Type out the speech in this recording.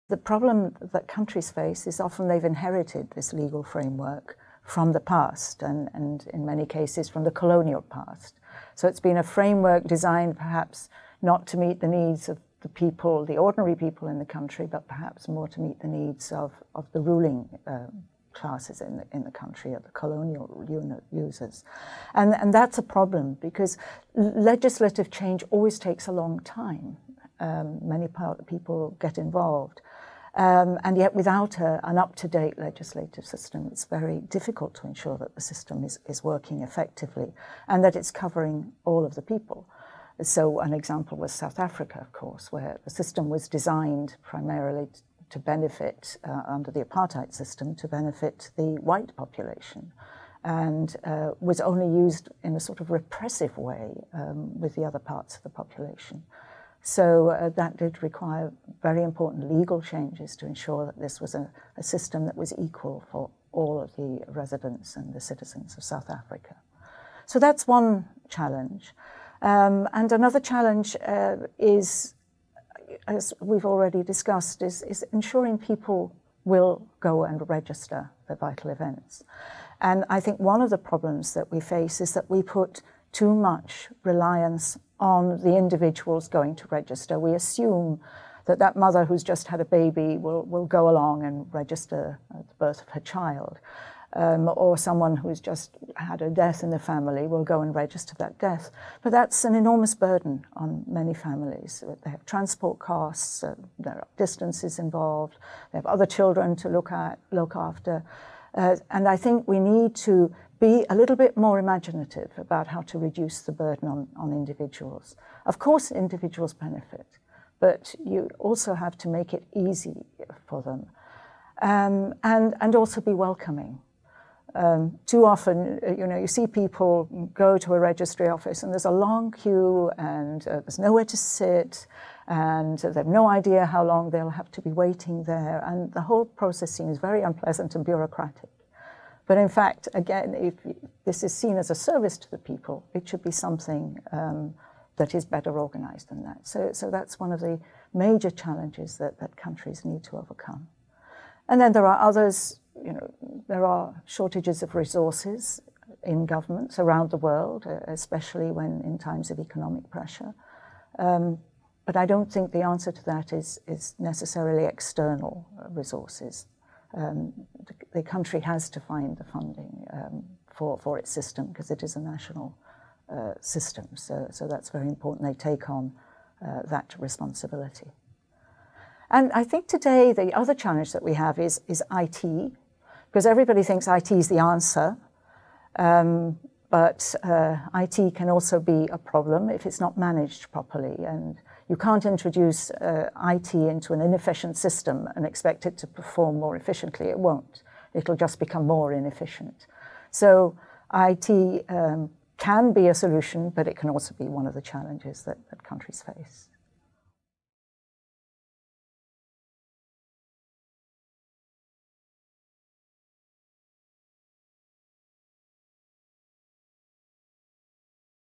The problem that countries face is often they've inherited this legal framework from the past and in many cases from the colonial past. So it's been a framework designed perhaps not to meet the needs of the people, the ordinary people in the country, but perhaps more to meet the needs of the ruling classes in the country, of the colonial users. And that's a problem because legislative change always takes a long time. Many people get involved. And yet without an up-to-date legislative system, it's very difficult to ensure that the system is working effectively and that it's covering all of the people. So an example was South Africa, of course, where the system was designed primarily to benefit, under the apartheid system, to benefit the white population, and was only used in a sort of repressive way with the other parts of the population. So that did require very important legal changes to ensure that this was a system that was equal for all of the residents and the citizens of South Africa. So that's one challenge. And another challenge is, as we've already discussed, is ensuring people will go and register their vital events. And I think one of the problems that we face is that we put too much reliance on the individuals going to register. We assume that that mother who's just had a baby will go along and register at the birth of her child. Or someone who's just had a death in the family will go and register that death. But that's an enormous burden on many families. They have transport costs, there are distances involved, they have other children to look after. And I think we need to be a little bit more imaginative about how to reduce the burden on individuals. Of course, individuals benefit, but you also have to make it easy for them, and also be welcoming. Too often, you see people go to a registry office and there's a long queue and there's nowhere to sit and they have no idea how long they'll have to be waiting there, and the whole process seems very unpleasant and bureaucratic. But in fact, again, if this is seen as a service to the people, it should be something that is better organized than that. So that's one of the major challenges that countries need to overcome. And then there are others. There are shortages of resources in governments around the world, especially when in times of economic pressure. But I don't think the answer to that is necessarily external resources. The country has to find the funding for its system because it is a national system. So that's very important. They take on that responsibility. And I think today the other challenge that we have is IT, because everybody thinks IT is the answer, but IT can also be a problem if it's not managed properly. And you can't introduce IT into an inefficient system and expect it to perform more efficiently. It won't. It'll just become more inefficient. So IT can be a solution, but it can also be one of the challenges that countries face.